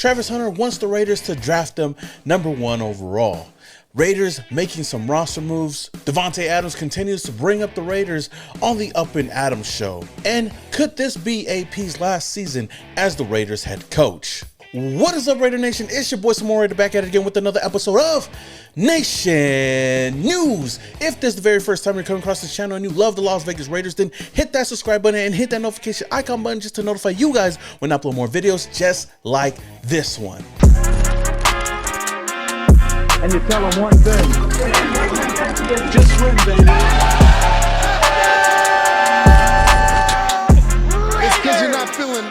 Travis Hunter wants the Raiders to draft him #1 overall. Raiders making some roster moves. Devante Adams continues to bring up the Raiders on the Up and Adams show. And could this be AP's last season as the Raiders head coach? What is up, Raider Nation? It's your boy Samoa Raider back at it again with another episode of Nation News. If this is the very first time you're coming across this channel and you love the Las Vegas Raiders, then hit that subscribe button and hit that notification icon button just to notify you guys when I upload more videos just like this one. And you tell them one thing. Just win, baby. It's because you're not feeling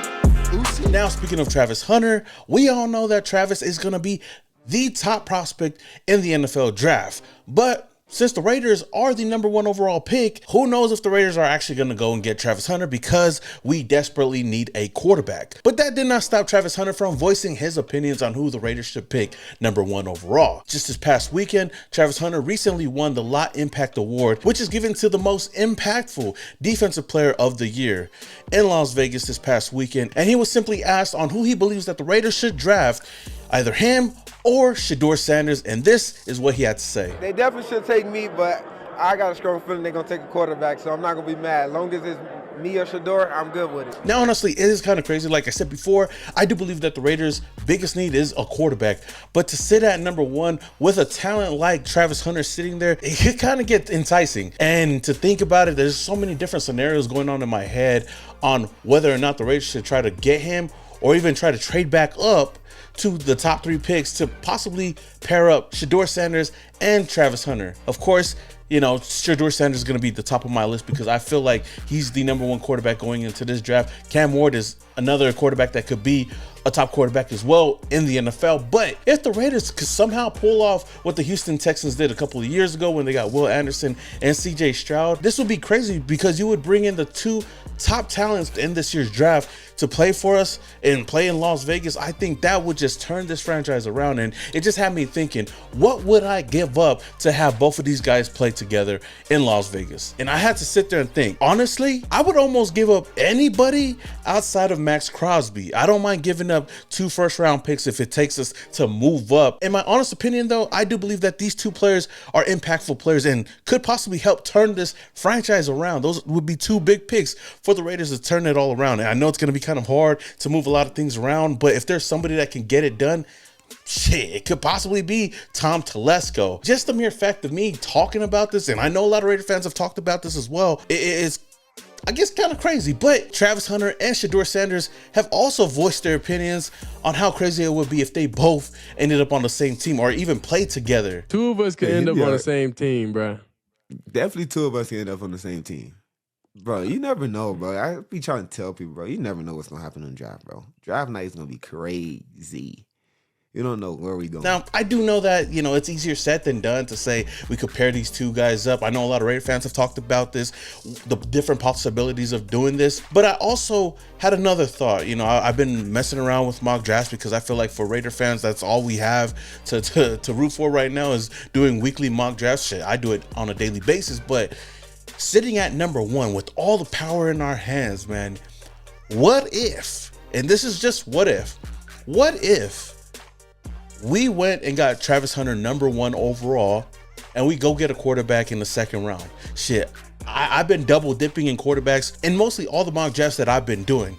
loose. Now, speaking of Travis Hunter, we all know that Travis is going to be the top prospect in the NFL draft. But since the Raiders are the #1 overall pick, who knows if the Raiders are actually going to go and get Travis Hunter, because we desperately need a quarterback. But that did not stop Travis Hunter from voicing his opinions on who the Raiders should pick #1 overall. Just this past weekend, Travis Hunter recently won the Lot Impact Award, which is given to the most impactful defensive player of the year in Las Vegas this past weekend. And he was simply asked on who he believes that the Raiders should draft, either him or Shedeur Sanders, and this is what he had to say. They definitely should take me, but I got a strong feeling they're going to take a quarterback, so I'm not going to be mad. As long as it's me or Shedeur, I'm good with it. Now, honestly, it is kind of crazy. Like I said before, I do believe that the Raiders' biggest need is a quarterback, but to sit at #1 with a talent like Travis Hunter sitting there, it could kind of get enticing. And to think about it, there's so many different scenarios going on in my head on whether or not the Raiders should try to get him or even try to trade back up to the top 3 picks to possibly pair up Shedeur Sanders and Travis Hunter. Of course, you know, Shedeur Sanders is going to be at the top of my list because I feel like he's the #1 quarterback going into this draft. Cam Ward is another quarterback that could be a top quarterback as well in the NFL. But if the Raiders could somehow pull off what the Houston Texans did a couple of years ago when they got Will Anderson and CJ Stroud, this would be crazy because you would bring in the 2 top talents in this year's draft to play for us and play in Las Vegas. I think that would just turn this franchise around, and it just had me thinking, what would I give up to have both of these guys play together in Las Vegas? And I had to sit there and think, honestly, I would almost give up anybody outside of Max Crosby. I don't mind giving up 2 first-round picks if it takes us to move up. In my honest opinion, though, I do believe that these 2 players are impactful players and could possibly help turn this franchise around. Those would be 2 big picks for the Raiders to turn it all around. And I know it's going to be kind of hard to move a lot of things around, but if there's somebody that can get it done, shit, it could possibly be Tom Telesco. Just the mere fact of me talking about this, and I know a lot of Raider fans have talked about this as well, it's, I guess, kind of crazy. But Travis Hunter and Shedeur Sanders have also voiced their opinions on how crazy it would be if they both ended up on the same team or even played together. 2 of us could end up on the same team, bro. Definitely 2 of us can end up on the same team. Bro, you never know, bro. I be trying to tell people, bro, you never know what's going to happen in the draft, bro. Draft night is going to be crazy. You don't know where we going. Now, I do know that, you know, it's easier said than done to say we could pair these 2 guys up. I know a lot of Raider fans have talked about this, the different possibilities of doing this. But I also had another thought. You know, I've been messing around with mock drafts because I feel like for Raider fans, that's all we have to root for right now is doing weekly mock drafts. Shit, I do it on a daily basis. But sitting at #1 with all the power in our hands, man, what if, and this is just what if we went and got Travis Hunter #1 overall and we go get a quarterback in the 2nd round? Shit, I've been double dipping in quarterbacks in mostly all the mock drafts that I've been doing.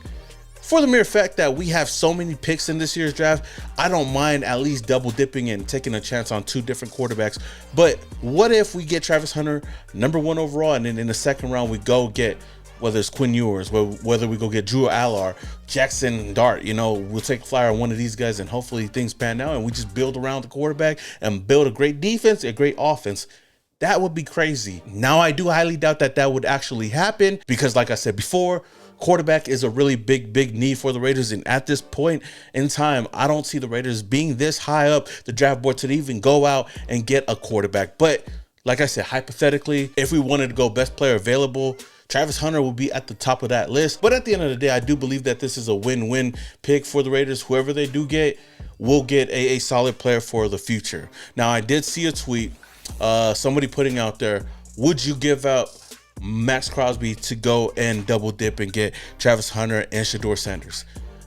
For the mere fact that we have so many picks in this year's draft, I don't mind at least double dipping and taking a chance on 2 different quarterbacks. But what if we get Travis Hunter #1 overall and then in the 2nd round we go get, whether it's Quinn Ewers, whether we go get Drew Allar, Jackson Dart, you know, we'll take a flyer on one of these guys and hopefully things pan out and we just build around the quarterback and build a great defense, a great offense. That would be crazy. Now, I do highly doubt that that would actually happen because, like I said before, quarterback is a really big need for the Raiders. And at this point in time, I don't see the Raiders being this high up the draft board to even go out and get a quarterback. But like I said, hypothetically, if we wanted to go best player available, Travis Hunter will be at the top of that list. But at the end of the day, I do believe that this is a win-win pick for the Raiders. Whoever they do get will get a solid player for the future. Now, I did see a tweet, somebody putting out there, would you give up Max Crosby to go and double dip and get Travis Hunter and Shedeur Sanders?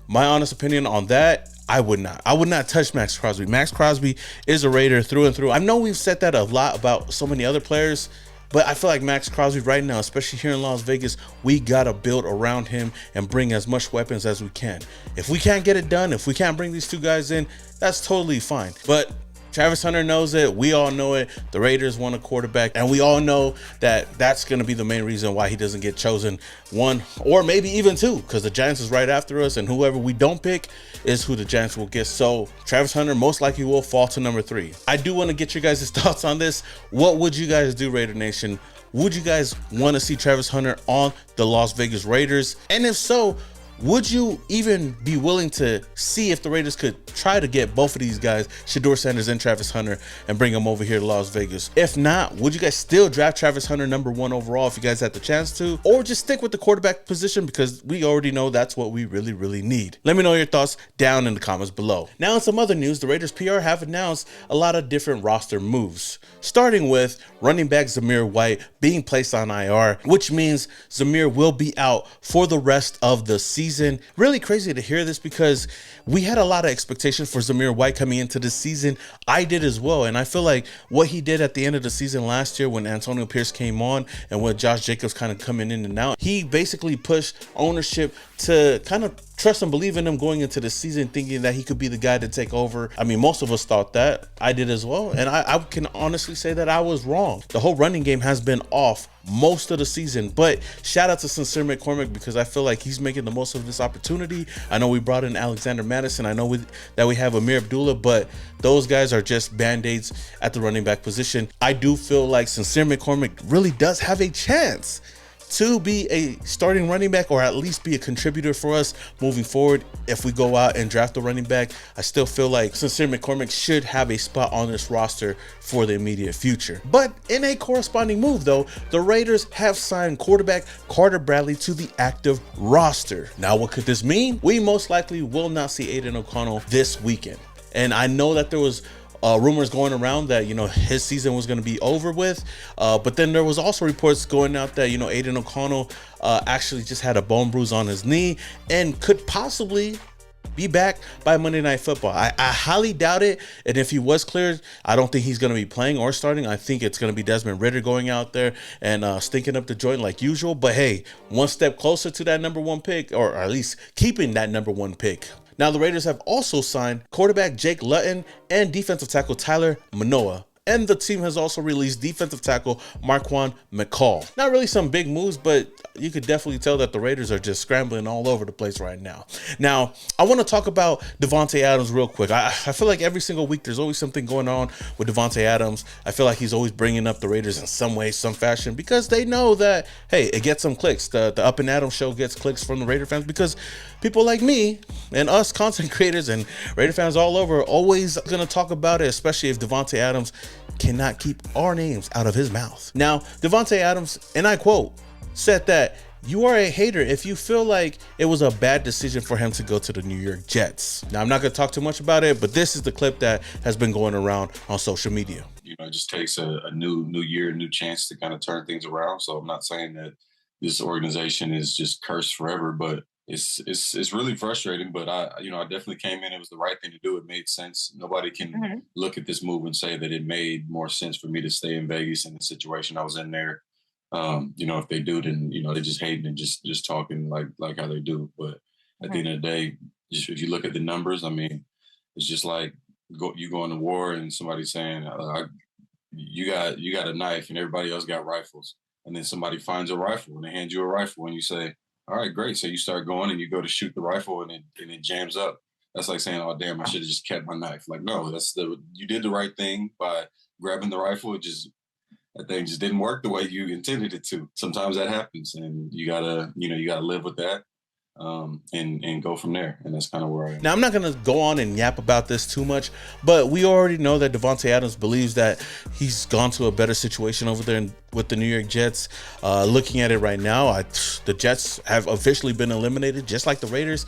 My honest opinion on that, I would not. I would not touch Max Crosby. Max Crosby is a Raider through and through. I know we've said that a lot about so many other players, but I feel like Max Crosby right now, especially here in Las Vegas, we got to build around him and bring as much weapons as we can. If we can't get it done, if we can't bring these two guys in, that's totally fine. But Travis Hunter knows it. We all know it. The Raiders want a quarterback, and we all know that that's going to be the main reason why he doesn't get chosen one or maybe even two, because the Giants is right after us, and whoever we don't pick is who the Giants will get. So Travis Hunter most likely will fall to number 3. I do want to get your guys' thoughts on this. What would you guys do, Raider Nation? Would you guys want to see Travis Hunter on the Las Vegas Raiders? And if so, would you even be willing to see if the Raiders could try to get both of these guys, Shedeur Sanders and Travis Hunter, and bring them over here to Las Vegas? If not, would you guys still draft Travis Hunter number 1 overall if you guys had the chance to? Or just stick with the quarterback position, because we already know that's what we really need? Let me know your thoughts down in the comments below. Now, in some other news, the Raiders PR have announced a lot of different roster moves, starting with running back Zamir White being placed on IR, which means Zamir will be out for the rest of the season. Really crazy to hear this, because we had a lot of expectations for Zamir White coming into this season. I did as well, and I feel like what he did at the end of the season last year when Antonio Pierce came on and with Josh Jacobs kind of coming in and out, he basically pushed ownership to kind of trust and believe in him going into the season, thinking that he could be the guy to take over. I mean, most of us thought that. I did as well, and I can honestly say that I was wrong. The whole running game has been off most of the season, but shout out to Sincere McCormick, because I feel like he's making the most of this opportunity. I know we brought in Alexander Madison. I know that we have Amir Abdullah, but those guys are just band-aids at the running back position. I do feel like Sincere McCormick really does have a chance to be a starting running back, or at least be a contributor for us moving forward. If we go out and draft a running back, I still feel like Sincere McCormick should have a spot on this roster for the immediate future. But in a corresponding move though, the Raiders have signed quarterback Carter Bradley to the active roster. Now, what could this mean? We most likely will not see Aiden O'Connell this weekend. And I know that there was rumors going around that, you know, his season was going to be over with, but then there was also reports going out that, you know, Aiden O'Connell actually just had a bone bruise on his knee and could possibly be back by Monday Night Football. I highly doubt it, and if he was cleared, I don't think he's going to be playing or starting. I think it's going to be Desmond Ridder going out there and stinking up the joint like usual. But hey, one step closer to that number 1 pick, or at least keeping that number 1 pick. Now, the Raiders have also signed quarterback Jake Luton and defensive tackle Tyler Manoa. And the team has also released defensive tackle Marquand McCall. Not really some big moves, but you could definitely tell that the Raiders are just scrambling all over the place right now. Now, I want to talk about Devante Adams real quick. I feel like every single week there's always something going on with Devante Adams. I feel like he's always bringing up the Raiders in some way, some fashion, because they know that, hey, it gets some clicks. The Up and Adams show gets clicks from the Raider fans, because people like me and us content creators and Raider fans all over are always going to talk about it, especially if Devante Adams cannot keep our names out of his mouth. Now, Devante Adams, and I quote, said that you are a hater if you feel like it was a bad decision for him to go to the New York Jets. Now, I'm not going to talk too much about it, but this is the clip that has been going around on social media. You know, it just takes a new year, new chance to kind of turn things around. So I'm not saying that this organization is just cursed forever, but it's really frustrating. But I definitely came in. It was the right thing to do. It made sense. Nobody can look at this move and say that it made more sense for me to stay in Vegas in the situation I was in there. If they do, then they're just hating and just talking like how they do. But at the end of the day, just if you look at the numbers, I mean, it's just like you going to war and somebody saying you got a knife and everybody else got rifles, and then somebody finds a rifle and they hand you a rifle and you say, all right, great. So you start going and you go to shoot the rifle and it jams up. That's like saying, oh, damn, I should have just kept my knife. Like, no, you did the right thing by grabbing the rifle. That thing just didn't work the way you intended it to. Sometimes that happens, and you gotta live with that. And go from there. And that's kind of where I am. Now, I'm not going to go on and yap about this too much, but we already know that Devante Adams believes that he's gone to a better situation over there with the New York Jets. Looking at it right now, the Jets have officially been eliminated, just like the Raiders.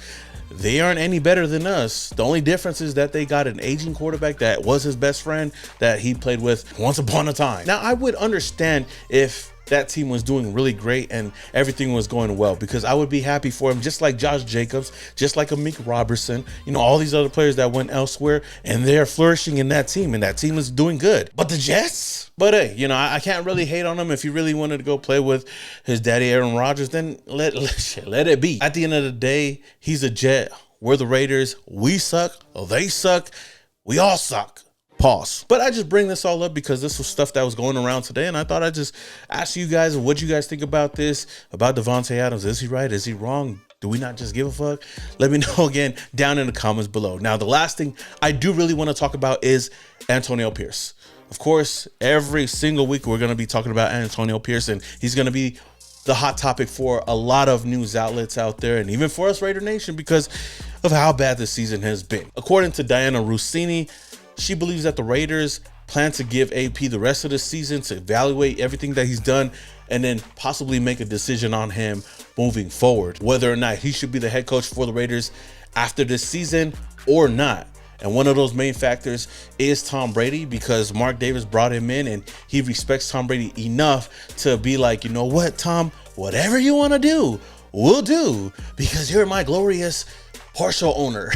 They aren't any better than us. The only difference is that they got an aging quarterback that was his best friend that he played with once upon a time. Now, I would understand if that team was doing really great and everything was going well, because I would be happy for him, just like Josh Jacobs, just like Amik Robertson, you know, all these other players that went elsewhere and they're flourishing in that team, and that team is doing good. But the Jets? But hey, you know, I can't really hate on him. If he really wanted to go play with his daddy Aaron Rodgers, then let it be. At the end of the day, he's a Jet. We're the Raiders. We suck. They suck. We all suck. Pause. But I just bring this all up because this was stuff that was going around today, and I thought I'd just ask you guys what you guys think about this, about Devante Adams. Is he right? Is he wrong? Do we not just give a fuck? Let me know again down in the comments below. Now, the last thing I do really want to talk about is Antonio Pierce. Of course, every single week we're going to be talking about Antonio Pierce, and he's going to be the hot topic for a lot of news outlets out there, and even for us Raider Nation, because of how bad this season has been. According to Diana Rossini, she believes that the Raiders plan to give AP the rest of the season to evaluate everything that he's done and then possibly make a decision on him moving forward, whether or not he should be the head coach for the Raiders after this season or not. And one of those main factors is Tom Brady, because Mark Davis brought him in and he respects Tom Brady enough to be like, you know what, Tom, whatever you want to do, we'll do, because you're my glorious partial owner.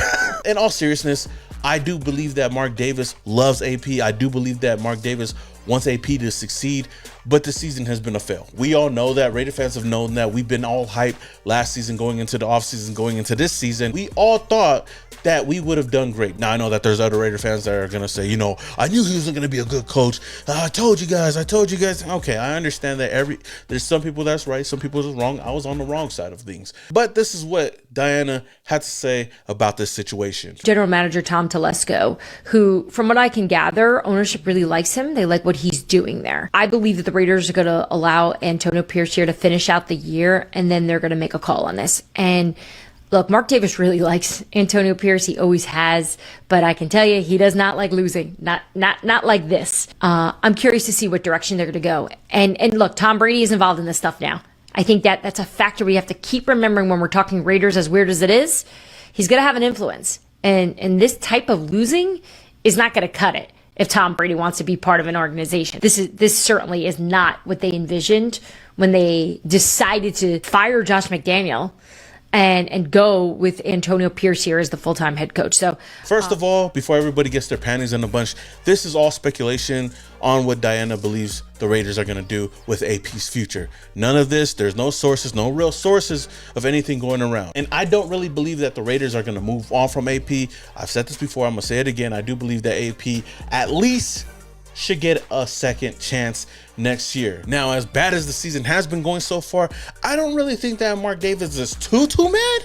In all seriousness, I do believe that Mark Davis loves AP. I do believe that Mark Davis wants AP to succeed, but the season has been a fail. We all know that. Raider fans have known that. We've been all hyped last season, going into the offseason, going into this season. We all thought that we would have done great. Now, I know that there's other Raider fans that are going to say, you know, I knew he wasn't going to be a good coach. I told you guys. Okay, I understand that there's some people that's right, some people that's wrong. I was on the wrong side of things. But this is what Diana had to say about this situation. General Manager Tom Telesco, who, from what I can gather, ownership really likes him. They like what he's doing there. I believe that the Raiders are going to allow Antonio Pierce here to finish out the year, and then they're going to make a call on this. And look, Mark Davis really likes Antonio Pierce. He always has, but I can tell you, he does not like losing. Not like this. I'm curious to see what direction they're going to go. And look, Tom Brady is involved in this stuff now. I think that's a factor we have to keep remembering when we're talking Raiders, as weird as it is. He's going to have an influence. And this type of losing is not going to cut it if Tom Brady wants to be part of an organization. This certainly is not what they envisioned when they decided to fire Josh McDaniel and go with Antonio Pierce here as the full-time head coach. So first of all, before everybody gets their panties in a bunch, this is all speculation on what Diana believes the Raiders are going to do with AP's future. None of this, there's no sources, no real sources of anything going around. And I don't really believe that the Raiders are going to move on from AP. I've said this before, I'm going to say it again. I do believe that AP at least should get a second chance next year. Now, as bad as the season has been going so far, I don't really think that Mark Davis is too mad,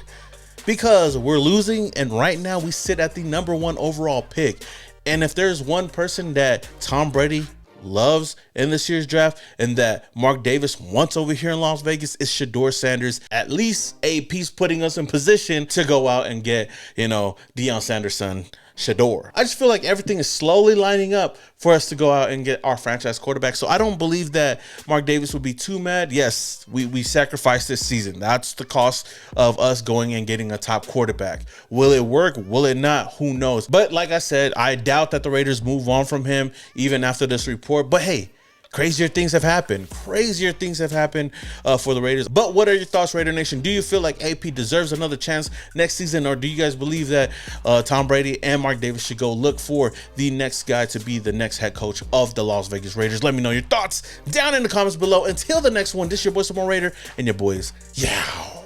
because we're losing, and right now we sit at the #1 overall pick. And if there's one person that Tom Brady loves in this year's draft and that Mark Davis wants over here in Las Vegas, is Shedeur Sanders. At least AP's putting us in position to go out and get, you know, Deion Sanders' son, Shedeur. I just feel like everything is slowly lining up for us to go out and get our franchise quarterback. So I don't believe that Mark Davis would be too mad. Yes, we sacrificed this season. That's the cost of us going and getting a top quarterback. Will it work? Will it not? Who knows? But like I said, I doubt that the Raiders move on from him even after this report. But hey, crazier things have happened. Crazier things have happened for the Raiders. But what are your thoughts, Raider Nation? Do you feel like AP deserves another chance next season, or do you guys believe that Tom Brady and Mark Davis should go look for the next guy to be the next head coach of the Las Vegas Raiders? Let me know your thoughts down in the comments below. Until the next one, this is your boy, Simone Raider, and your boys, yeah.